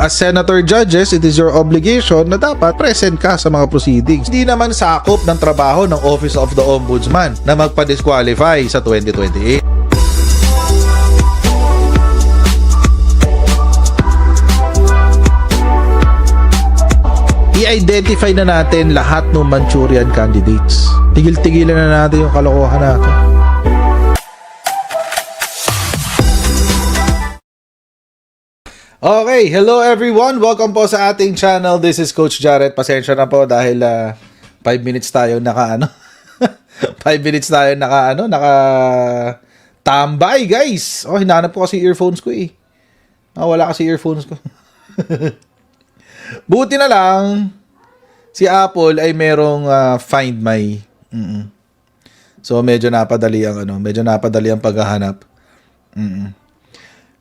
As senator judges, it is your obligation na dapat present ka sa mga proceedings. Hindi naman sakop ng trabaho ng Office of the Ombudsman na magpa-disqualify sa 2028. I-identify na natin lahat ng Manchurian candidates. Tigil-tigilan na natin yung kalokohan natin. Okay, hello everyone. Welcome po sa ating channel. This is Coach Jared. Pasensya na po dahil 5 minutes tayo naka 5 minutes tayo naka tambay, guys. Oh, hinanap ko kasi earphones ko eh. Wala kasi earphones ko. Buti na lang si Apple ay merong Find My. So medyo napadali ang paghahanap.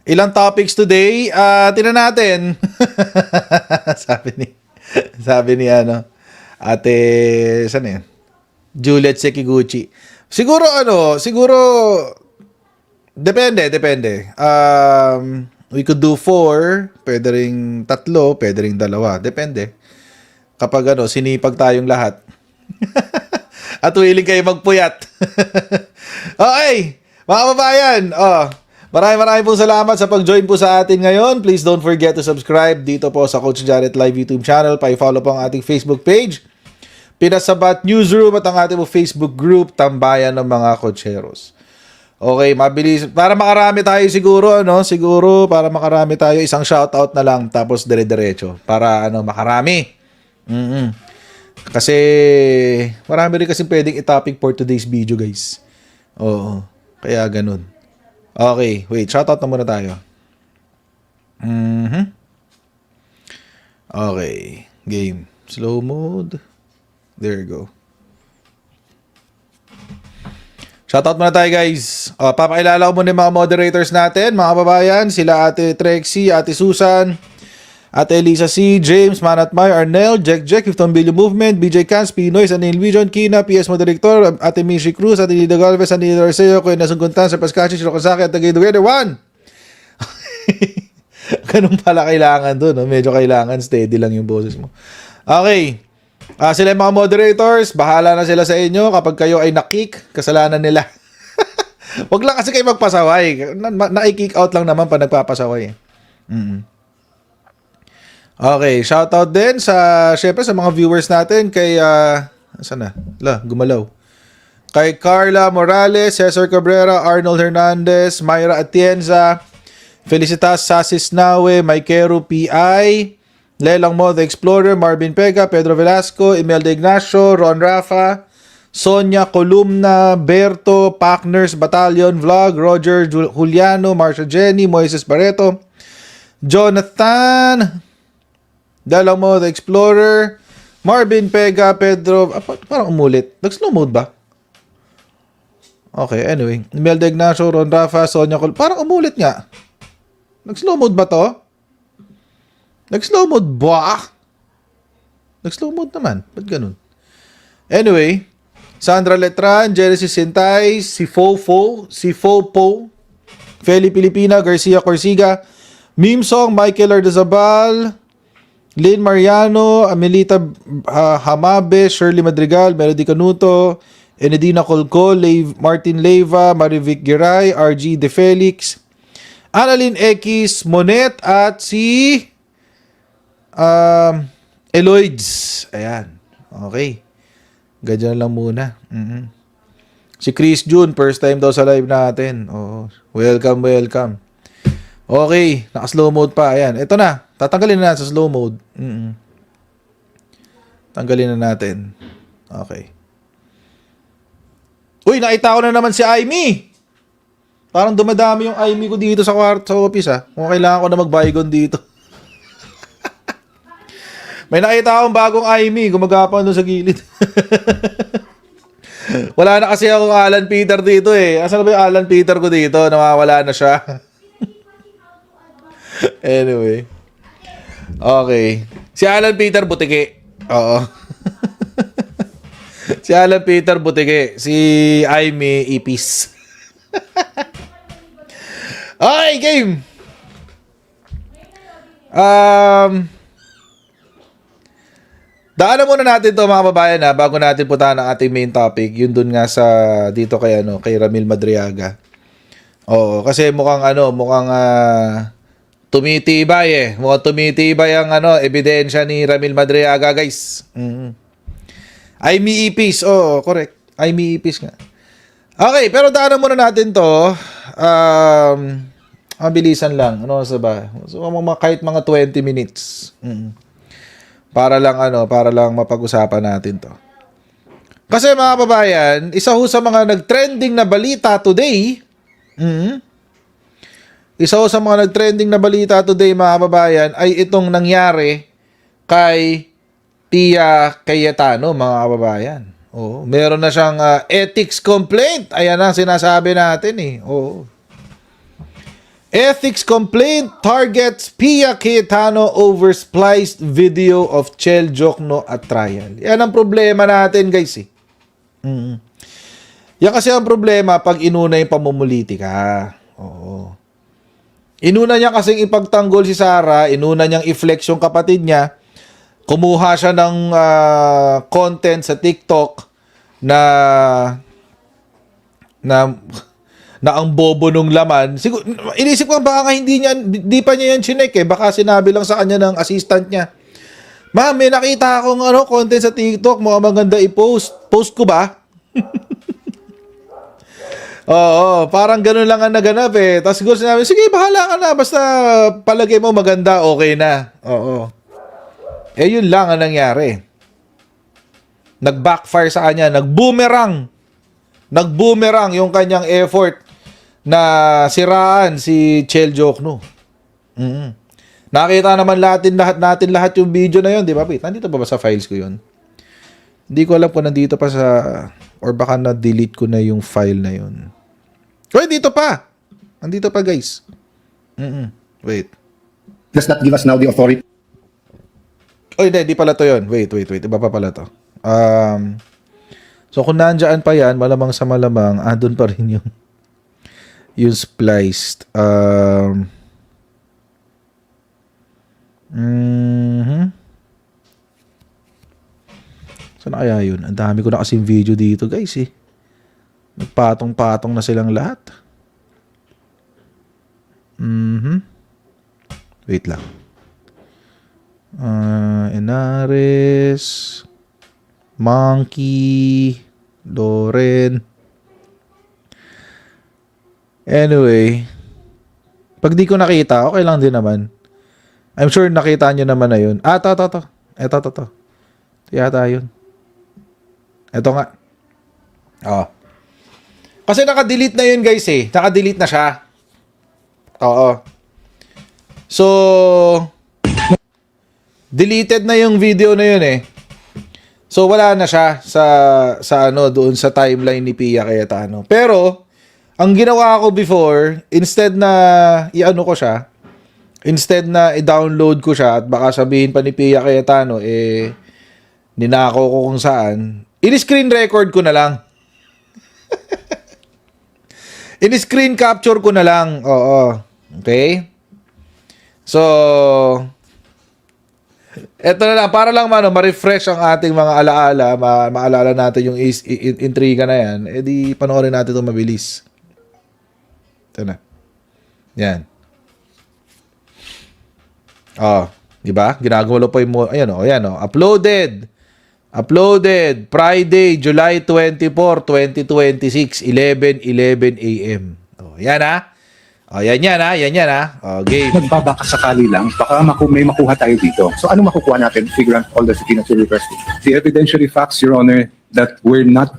Ilang topics today? Tingnan natin. sabi ni Ate, saan yan? Juliet Sekiguchi. Siguro depende. We could do 4, pwede ring 3, pwede ring 2, depende. Kapag sinipag tayong lahat. At willing kayo magpuyat. Okay, mga kababayan, Maraming pong salamat sa pag-join po sa atin ngayon. Please don't forget to subscribe dito po sa Coach Jared Live YouTube channel. Pa-follow po ang ating Facebook page, Pinasabat Newsroom, at ang ating Facebook group, Tambayan ng mga Cocheros. Okay, mabilis. Para makarami tayo siguro, Siguro, para makarami tayo, isang shoutout na lang, tapos dire-diretso. Para, makarami. Kasi, marami rin kasi pwedeng i-topic for today's video, guys. Oo, kaya ganun. Okay, wait, shoutout na muna tayo. Okay, game. Slow mode. There you go. Shoutout muna tayo, guys. Papakilala ko muna yung mga moderators natin, mga kababayan. Sila Ate Trexie, Ate Susan, Ate Elisa C, James, Manatmay, Arnel, Jack, Fifton Billion Movement, BJ Cans, Pinoy, Anil Vision, Kina, PS Moderator, Ate Mishi Cruz, Ate Lida Galvez, Ate Lida Arceo, Kuya Nasungkuntan, sa Paskachi, Shirokasaki, at Tagay Together, one! Ganun pala kailangan doon, Medyo kailangan, steady lang yung boses mo. Okay. Sila yung mga moderators, bahala na sila sa inyo. Kapag kayo ay nakick, kasalanan nila. Wag lang kasi kayo magpasaway. Na-kick out lang naman pa nagpapasaway. Okay, shoutout din syempre sa mga viewers natin kay saan na? Gumalaw. Kay Carla Morales, Cesar Cabrera, Arnold Hernandez, Myra Atienza, Felicitas Sasis Nawe, Maikero PI, Lelang Mo the Explorer, Marvin Pega, Pedro Velasco, Imelda Ignacio, Ron Rafa, Sonia Columna, Berto, Packners Battalion Vlog, Roger Juliano, Marsha Jenny, Moises Barreto, Jonathan Lelang Mo the Explorer, Marvin Pega, Pedro, parang umulit. Nag-slow mode ba? Okay, anyway. Imelda Ignacio, Ron Rafa, Sonia Columna, parang umulit nga. Nag-slow mode ba to? Nag-slow mode ba? Nag-slow mode naman. Ba't ganun? Anyway, Sandra Letran, Genesis Sintay, si Fofo, Feli Pilipina, Garcia Corsiga, Mimsong, Michael Ardazabal, Lynn Mariano, Amelita Hamabe, Shirley Madrigal, Melody Canuto, Enedina Colco, Martin Leyva, Marivic Giray, RG De Felix, Annalyn Ekis, Monet, at si Eloids. Ayan. Okay. Ganyan lang muna. Si Chris June, first time daw sa live natin. Welcome. Okay. Naka-slow mode pa. Ayan. Ito na. Tatanggalin na sa slow mode. Tanggalin na natin. Okay. Uy, nakita ko na naman si Aimee. Parang dumadami yung Aimee ko dito sa office Kung kailangan ko na mag-bygone dito. May nakita akong bagong Aimee, gumagapang doon sa gilid. Wala na kasi akong Alan Peter dito Asan na ba yung Alan Peter ko dito? Nawawala na siya. Anyway. Okay. Si Alan Peter Butike. Oo. Si Alan Peter Butike. Si Aimee Ipis. Okay, game. Daanan muna natin to mga babayan bago natin puntahan ang ating main topic. Yun dun nga sa dito kay Ramil Madriaga. Oo, kasi mukhang tumitibay eh. Mukhang tumitibay ang ebidensya ni Ramil Madriaga, guys. Ay miipis. Oo, correct. Ay miipis nga. Okay, pero daanan muna natin to. Mabilisan lang. Ano sa ba? So, kahit mga 20 minutes. Para lang mapag-usapan natin to. Kasi mga babayan, isa ho sa mga nag-trending na balita today, isa ho sa mga nag-trending na balita today mga babayan, ay itong nangyari kay Pia Cayetano mga babayan. Oo, meron na siyang ethics complaint. Ayan ang sinasabi natin eh. Oo. Ethics complaint targets Pia Cayetano over spliced video of Chel Jokno at trial. Yan ang problema natin, guys eh. Yan kasi ang problema pag inuna yung pamumulitika. Oo. Inuna niya kasing ipagtanggol si Sara, inuna niyang i-flex yung kapatid niya, kumuha siya ng content sa TikTok na ang bobo nung laman. Siguro, inisip ko baka hindi pa niya yan chinek eh. Baka sinabi lang sa kanya ng assistant niya, "Ma'am, may nakita akong content sa TikTok, mukhang maganda i-post. Post ko ba?" Oo, parang ganun lang ang naganap eh. Tapos siguro sinabi, "Sige, bahala ka na. Basta palagay mo maganda, okay na." Oo. Eh, yun lang ang nangyari. Nag-backfire sa kanya. Nag-boomerang yung kanyang effort na siraan si Chel Jokno. Nakita naman natin lahat yung video na yun, di ba? Wait, nandito ba sa files ko yun? Hindi ko alam kung nandito pa or baka na-delete ko na yung file na yun. Wait, dito pa! Nandito pa, guys. Wait. Does not give us now the authority. Hindi pala to yun. Wait. Iba pa pala to. So, kung nandyan pa yan, malamang sa malamang, doon pa rin yung spliced. Saan na kaya yun? Ang dami ko na kasing video dito, guys eh. Nagpatong-patong na silang lahat. Wait lang. Enares, Monkey, Loren. Anyway, pag di ko nakita, okay lang din naman. I'm sure nakita nyo naman na yun. Ito. Ito yata yun. Ito nga. Kasi naka-delete na yun, guys eh. Naka-delete na siya. Oo. So, deleted na yung video na yun eh. So, wala na siya sa doon sa timeline ni Pia Cayetano. Pero, ang ginawa ko before, instead na i-download ko siya at baka sabihin pa ni Pia Cayetano, ninako ko kung saan, in-screen record ko na lang. In-screen capture ko na lang. Oo. Okay? So, eto na lang, para lang ma-refresh ang ating mga alaala, maalala natin yung intriga na yan, di panoorin natin ito mabilis. Ito na. Yan. Di ba? Ginagawa pa yung ayan uploaded Friday, July 24, 2026, 11:11 AM. Yan yan. Game. Nagbabaka sakali lang, baka may makuha tayo dito. So ano makukuha natin? Figure out all the signature requesting. The evidentiary facts, Your Honor, that we're not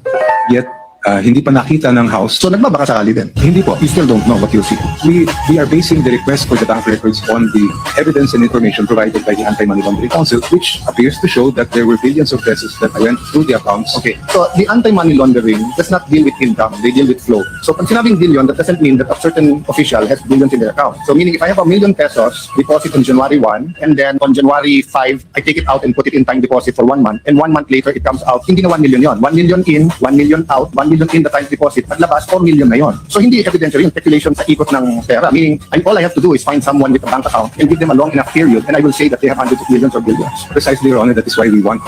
yet hindi pa nakita ng House. So nagbabaka sakali din? Hindi po. We still don't know what you'll see. We are basing the request for the bank records on the evidence and information provided by the Anti-Money Laundering Council, which appears to show that there were billions of pesos that went through the accounts. Okay. So the anti-money laundering does not deal with income. They deal with flow. So pag sinabing billion, that doesn't mean that a certain official has billions in their account. So meaning if I have ₱1 million deposit on January 1, and then on January 5, I take it out and put it in time deposit for 1 month, and 1 month later it comes out, hindi na 1 million yon. 1 million in, 1 million out, 1 million million in the time deposit, paglabas 4 million na yon. So hindi evidentiary yung speculation sa ikot ng pera. Meaning, all I have to do is find someone with a bank account and give them a long enough period and I will say that they have hundreds of millions or billions. Precisely, Your Honor, that is why we want.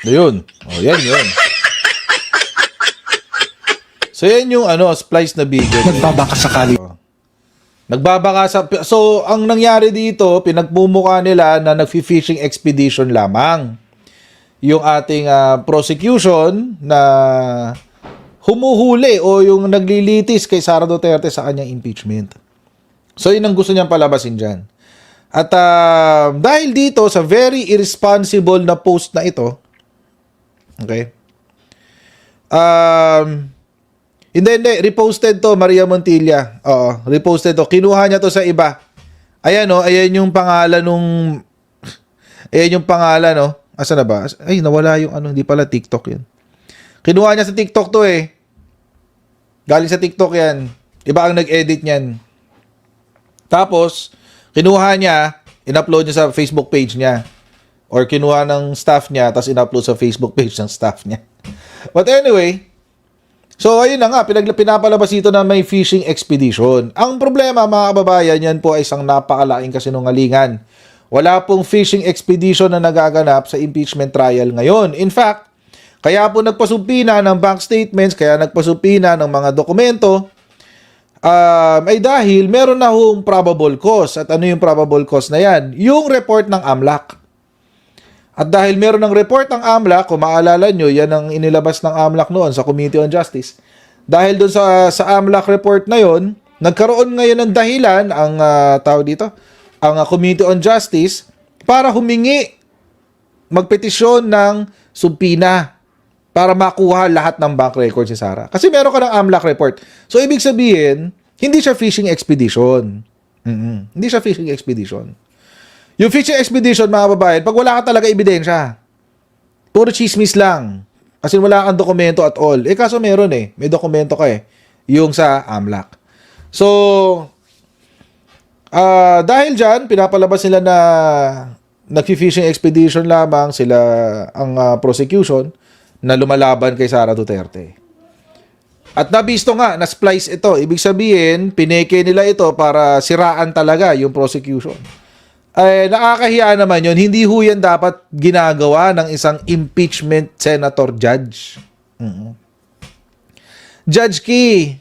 Ayun. O, yan, yun. So, yan yung splice na video. Nagbabaka sakali. Nagbabaka sa... So, ang nangyari dito, pinagmumukha nila na nag-fishing expedition lamang. Yung ating prosecution na humuhuli o yung naglilitis kay Sara Duterte sa kanyang impeachment. So, yun ang gusto niyang palabasin dyan. At dahil dito sa very irresponsible na post na ito, okay? Hindi, reposted to, Maria Montilla. Oo, reposted to. Kinuha niya to sa iba. Ayan ayan yung pangalan nung... Ayan yung pangalan, Asa na ba? Ay, nawala yung hindi pala TikTok yun. Kinuha niya sa TikTok to eh. Galing sa TikTok yan. Iba ang nag-edit niyan. Tapos, kinuha niya, in-upload niya sa Facebook page niya. Or kinuha ng staff niya, tapos in-upload sa Facebook page ng staff niya. But anyway, so ayun na nga, pinapalabas ito na may fishing expedition. Ang problema mga kababayan, yan po ay isang napakalaking kasinungalingan. Wala pong fishing expedition na nagaganap sa impeachment trial ngayon. In fact, kaya po nagpasumpina ng bank statements, kaya nagpasumpina ng mga dokumento, ay dahil meron na hong probable cause. At ano yung probable cause na yan? Yung report ng AMLAC. At dahil meron ng report ng AMLAC, kung maalala nyo, yan ang inilabas ng AMLAC noon sa Committee on Justice. Dahil doon sa AMLAC report na yon, nagkaroon ngayon ng dahilan ang ang Committee on Justice para humingi, magpetisyon ng sumpina para makuha lahat ng bank record si Sara. Kasi meron ka ng AMLAC report. So, ibig sabihin, hindi siya fishing expedition. Hindi siya fishing expedition. Yung fishing expedition, mga babae, pag wala ka talaga ebidensya, puro chismis lang. Kasi wala kang dokumento at all. Kaso meron may dokumento ka yung sa AMLAC. So, dahil dyan, pinapalabas nila na nag-fishing expedition lamang sila ang prosecution na lumalaban kay Sara Duterte. At nabisto nga, na-splice ito. Ibig sabihin, pineke nila ito para siraan talaga yung prosecution. Ay, nakakahiya naman yun. Hindi ho yan dapat ginagawa ng isang impeachment senator judge. Judge Key.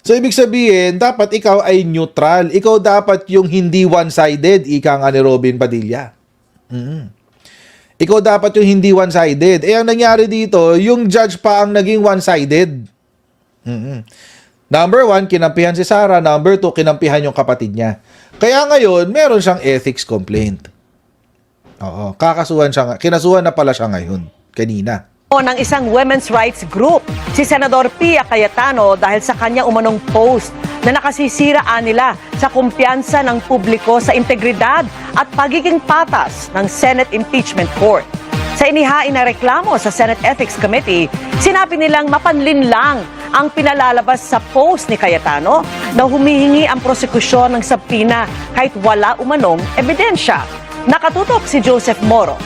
So, ibig sabihin, dapat ikaw ay neutral. Ikaw dapat yung hindi one-sided, ika nga ni Robin Padilla. Ikaw dapat yung hindi one-sided. Ang nangyari dito, yung judge pa ang naging one-sided. Number 1, kinampihan si Sara. Number 2, kinampihan yung kapatid niya. Kaya ngayon, meron siyang ethics complaint. Oo, kinasuhan na pala siya ngayon, kanina. Ng isang women's rights group, si Senador Pia Cayetano dahil sa kanya umanong post na nakasisiraan nila sa kumpiyansa ng publiko sa integridad at pagiging patas ng Senate Impeachment Court. Sa inihain na reklamo sa Senate Ethics Committee, sinabi nilang mapanlin lang ang pinalalabas sa post ni Cayetano na humihingi ang prosekusyon ng subpoena kahit wala umanong ebidensya. Nakatutok si Joseph Moro.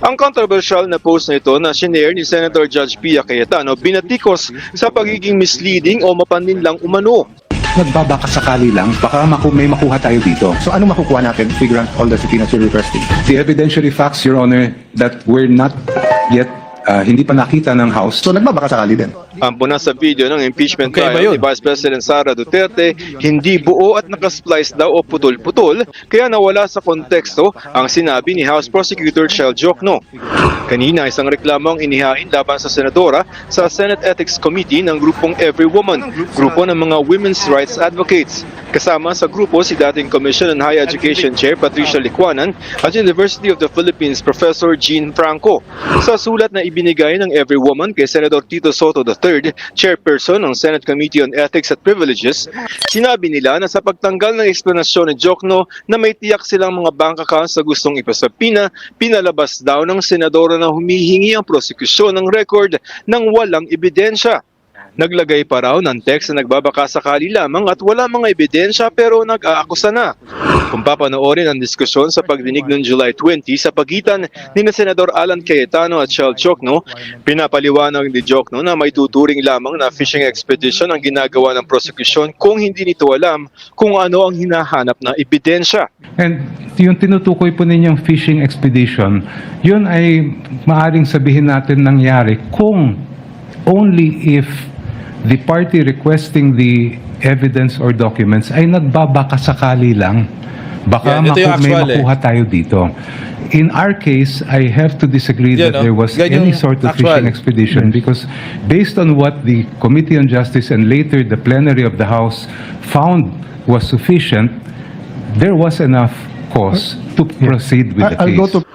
Ang controversial na post na ito na shinare ni Senator Judge Pia Cayetano binatikos sa pagiging misleading o mapaninlang umano. Nagbabaka sakali lang, baka may makuha tayo dito. So ano makukuha natin, figure out all the subpoenas you're requesting? The evidentiary facts, Your Honor, that were not yet hindi pa nakita ng House. So nagbabaka sakali din. Ang puna sa video ng impeachment Okay ba trial yun? ni Vice President Sara Duterte, hindi buo at nakasplice daw o putol-putol, kaya nawala sa konteksto ang sinabi ni House Prosecutor Shell Jokno. Kanina isang reklamo ang inihain laban sa senadora sa Senate Ethics Committee ng grupong Every Woman, grupo ng mga women's rights advocates. Kasama sa grupo si dating Commission on Higher Education Chair Patricia Licuanan at University of the Philippines Professor Jean Franco. Sa sulat na ibinigay ng Every Woman kay Senator Tito Soto III, chairperson ng Senate Committee on Ethics at Privileges, sinabi nila na sa pagtanggal ng eksplanasyon ni Jokno na may tiyak silang mga bank accounts na gustong ipasapina, pinalabas daw ng senadora na humihingi ang prosekusyon ng record ng walang ebidensya. Naglagay pa raw ng text na nagbabaka sakali lamang at wala mga ebidensya pero nag-aakusa na. Kung papanoorin ang diskusyon sa pagdinig noong July 20 sa pagitan ni na Senador Alan Cayetano at Shell Jokno, pinapaliwanag ni Jokno na may tuturing lamang na fishing expedition ang ginagawa ng prosekusyon kung hindi nito alam kung ano ang hinahanap na ebidensya. And yung tinutukoy po ninyong fishing expedition, yun ay maaring sabihin natin nangyari kung only if the party requesting the evidence or documents ay nagbabaka sakali lang. Baka Yan, ito yung may actual, makuha tayo dito. In our case, I have to disagree Yan, that there was yan any yung sort of actual. fishing expedition because based on what the Committee on Justice and later the plenary of the House found was sufficient, there was enough cause to proceed with the case.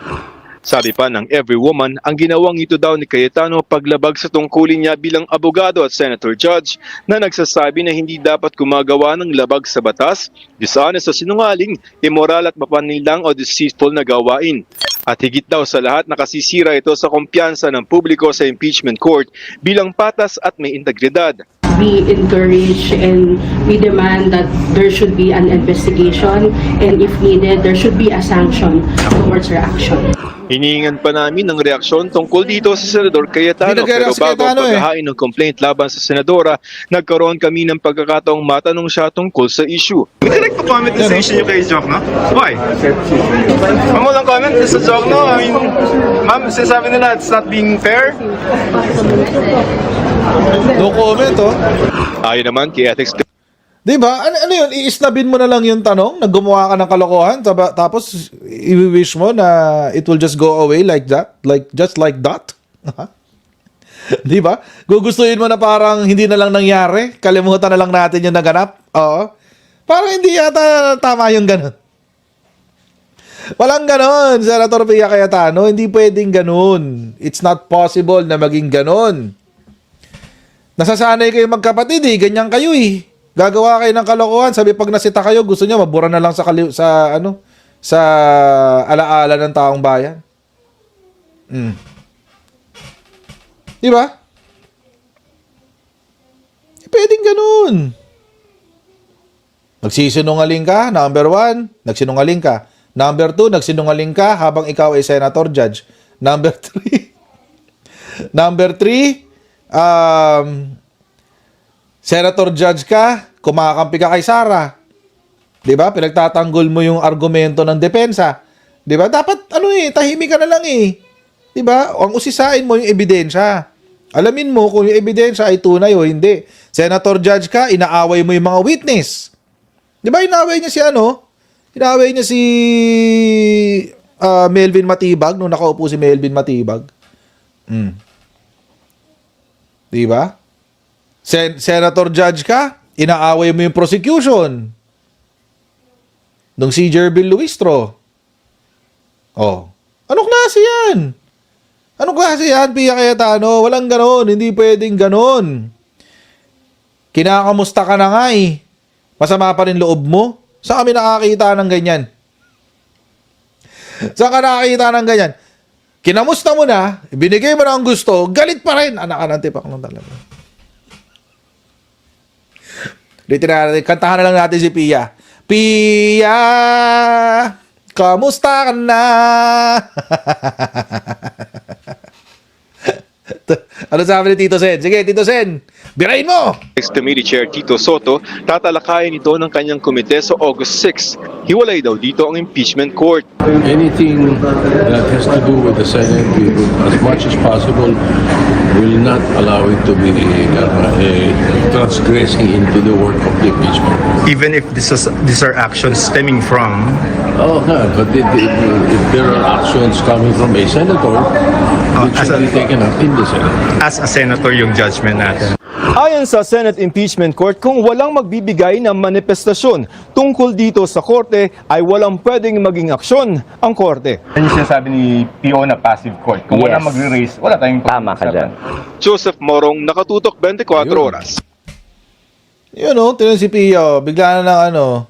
Sabi pa ng Every Woman, ang ginawang ito daw ni Cayetano paglabag sa tungkulin niya bilang abogado at senator judge na nagsasabi na hindi dapat gumagawa ng labag sa batas, dishonest sa sinungaling, immoral at mapanilang o deceitful na gawain. At higit daw sa lahat, nakasisira ito sa kumpiyansa ng publiko sa impeachment court bilang patas at may integridad. We encourage and we demand that there should be an investigation and if needed, there should be a sanction towards her action. Hinihingan pa namin ng reaksyon tungkol dito sa Senador Cayetano Hindi pero nag-react si bago ang Cayetano paghahain ng complaint laban sa Senadora, nagkaroon kami ng pagkakataong matanong siya tungkol sa issue. Would you like to comment on the issue kay Jokno? Why? Ang walang comment sa Jokno, I mean, ma'am, sinasabi nila it's not being fair. No comment, oh. Ayon naman kay Ethics Di ba? Ano yun? Iisnabin mo na lang yung tanong na gumawa ka ng kalokohan tapos i-wish mo na it will just go away like that? Just like that? Di ba? Gugustuhin mo na parang hindi na lang nangyari? Kalimutan na lang natin yung naganap? Oo. Parang hindi yata tama yung ganun. Walang ganun, Senator Pia Cayetano. Hindi pwedeng ganun. It's not possible na maging ganun. Nasasanay kayo magkapatid eh. Ganyan kayo eh. Gagawa kayo ng kalokohan, sabi pag nasita kayo, gusto niyo mabura na lang sa sa alaala ng taong bayan. Di ba? Pwedeng ganun. Nagsisinungaling ka, number 1, nagsinungaling ka. Number 2, nagsinungaling ka habang ikaw ay senator judge. Number 3, senator judge ka, kumakampi ka kay Sara. 'Di ba? Pinagtatanggol mo yung argumento ng depensa. 'Di ba? Dapat tahimik ka na lang eh. 'Di ba? Ang usisain mo yung ebidensya. Alamin mo kung yung ebidensya ay tunay o hindi. Senator judge ka, inaaway mo yung mga witness. 'Di ba? Inaaway niya si Inaaway niya si Melvin Matibag nung nakaupo si Melvin Matibag. 'Di ba? Senator judge ka, inaaway mo yung prosecution. Nung si Jervil Luistro. Oh. Anong klase yan? Anong klase yan, Pia Cayetano? Walang ganon. Hindi pwedeng ganon. Kinakamusta ka na nga eh. Masama pa rin loob mo. Saan kami nakakita ng ganyan? Saan ka nakakita ng ganyan? Kinamusta mo na, binigay mo na ang gusto, galit pa rin. Anak ka ng tipak nung talaga. Kantahan na lang natin si Pia. Pia, kamusta ka na? Ano sabi ni Tito Sen? Sige, Tito Sen, birahin mo! Committee Chair Tito Soto, tatalakayin ito ng kanyang komite sa August 6. Hiwalay daw dito ang impeachment court. Anything that has to do with the Senate, we will, as much as possible, will not allow it to be transgressing into the work of the impeachment. Even if these are actions stemming from Oh, no, but if there are actions coming from a senator, it should be taken up in the Senate. as a senator yung judgment natin. Ayon sa Senate Impeachment Court, kung walang magbibigay ng manifestasyon tungkol dito sa korte, ay walang pwedeng maging aksyon ang korte. Yan yung sinasabi ni PO na passive court. Kung wala magre-raise, wala tayong Tama ka dyan. Joseph Morong, Nakatutok 24 Oras. Yun tinan si Pia, bigla na lang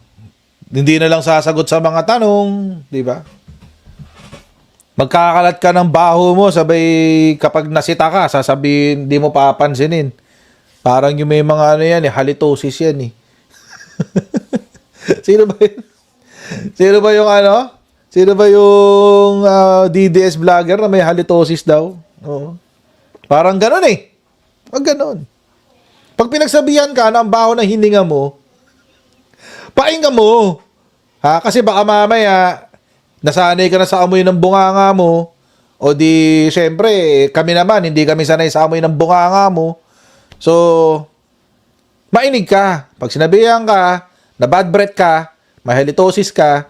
hindi na lang sasagot sa mga tanong, di ba? Magkakalat ka ng baho mo, sabay kapag nasita ka, sasabihin, di mo papansinin. Parang yung may mga ano yan, halitosis yan eh. Sino ba yun? Sino ba yung ano? Sino ba yung DDS vlogger na may halitosis daw? Oo. Parang ganun eh. Pag ganun. Pag pinagsabihan ka na ang baho ng hininga mo, pahinga mo. Ha? Kasi baka mamaya, nasanay ka na sa amoy ng bunganga mo, o di, syempre, kami naman, hindi kami sanay sa amoy ng bunganga mo. So, mainig ka. Pag sinabihan ka, na bad breath ka, may halitosis ka,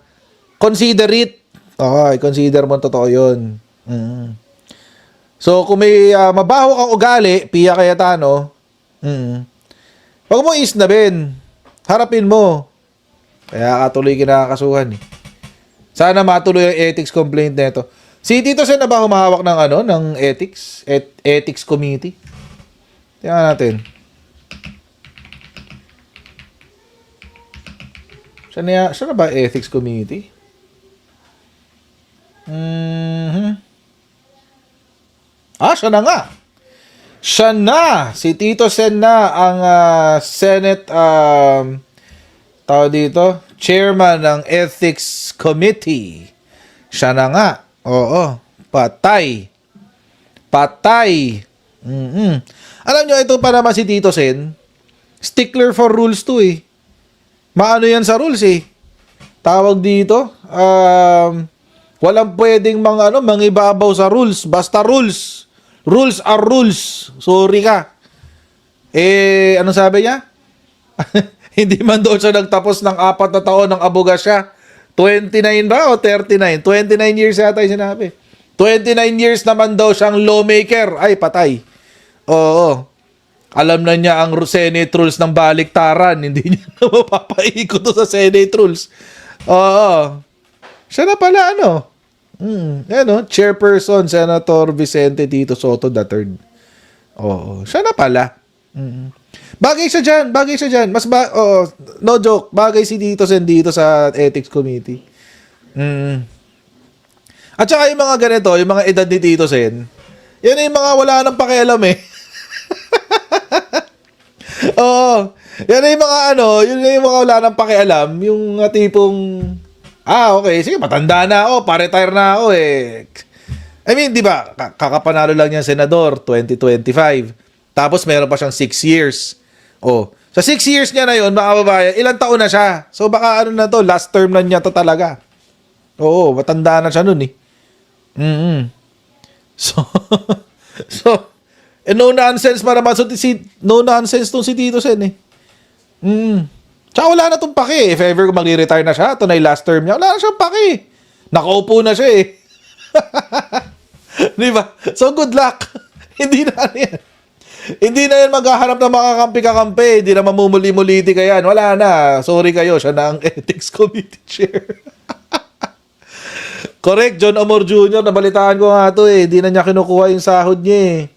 consider it. Okay, consider mo totoo yun. So, kung may mabaho kang ugali, Pia Cayetano, huwag mo isnabin. Harapin mo. Kaya katuloy kinakasuhan eh. Sana matuloy ang ethics complaint nito. Si Tito Sen na ba humahawak ng ano, ng ethics? Ethics committee? Tingnan natin. Saan na ba ethics committee? Siya na nga. Siya na. Si Tito Sen na ang Senate tawag dito, chairman ng Ethics Committee. Siya na nga. Oo. Patay. Patay. Alam nyo, ito pa naman si Tito Sen. Stickler for rules to eh. Maano yan sa rules eh. Tawag dito, walang pwedeng mangibabaw sa rules. Basta rules. Rules are rules. Sorry ka. Ano sabi niya? Hindi man doon siya nagtapos ng 4 na taon ng abogasya. 29 ba o 39? 29 years yata yung sinabi. 29 years naman daw siyang lawmaker. Ay, patay. Oo. Alam na niya ang Senate rules ng baliktaran. Hindi niya na mapapaikot to sa Senate rules. Oo. Siya na pala, ano? Chairperson, Senator Vicente Tito Soto III. Oo. Siya na pala. Bagay siya dyan. No joke. Bagay si Tito Sen dito sa Ethics Committee. At saka yung mga ganito, yung mga edad ni Tito Sen, yan yung mga wala nang pakialam eh. Oo. Yan yung mga yun yung mga wala nang pakialam. Yung tipong, okay, sige, matanda na ako, pa-retire na ako eh. I mean, di ba, kakapanalo lang niya senador, 2025. Tapos meron pa siyang 6 years. Sa 6 years niya na yun, mga babae, ilang taon na siya. So baka na to, last term na niya to talaga. Oo, matanda na siya nun eh. So, no nonsense para no nonsense tong si Tito Sen eh. Tsaka wala na tong pake. If ever magre-retire na siya, ito na yung last term niya, wala na siyang pake. Nakaupo na siya eh. Di ba? So good luck. Hindi na yan. Hindi na yan maghahanap ng mga kampi-kakampi. Hindi na mamumuli-muliti ka yan. Wala na. Sorry kayo. Siya na ang Ethics Committee Chair. Correct. John Amor Jr. Nabalitaan ko nga ito eh. Hindi na niya kinukuha yung sahod niya eh.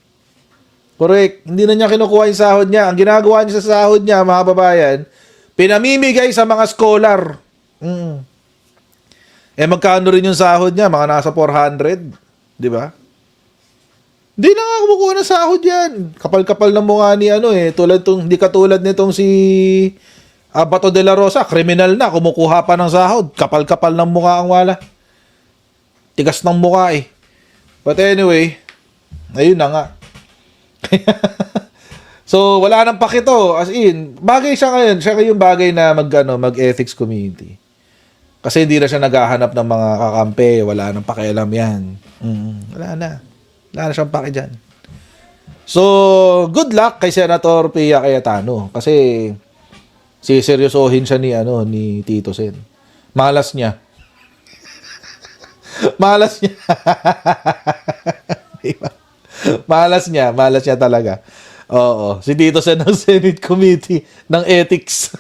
Correct. Hindi na niya kinukuha yung sahod niya. Ang ginagawa niya sa sahod niya, mga babayan, pinamimigay sa mga scholar. Magkano rin yung sahod niya? Mga nasa 400. Di ba? Di na nga kumukuha ng sahod yan. Kapal-kapal ng mukha ni hindi katulad nitong si Bato de la Rosa. Kriminal na, kumukuha pa ng sahod. Kapal-kapal ng mukha ang wala. Tigas ng mukha eh. But anyway, ayun na nga. So, wala nang pakito. As in, bagay siya ngayon. Siya yung bagay na mag-ethics committee. Kasi hindi na siya naghahanap ng mga kakampi. Wala nang pakialam yan. Wala na. Wala na siyang paki dyan. So, good luck kay Senator Pia Cayetano. Kasi, siseryosohin siya ni Tito Sen. Malas niya. Malas niya. Diba? Malas niya talaga. Oo. Si Tito Sen ng Senate Committee ng Ethics.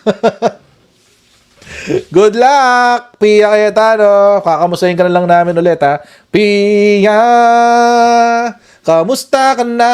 Good luck, Pia Cayetano. Kakamustahin ka na lang namin ulit, ha? Pia, kamusta ka na?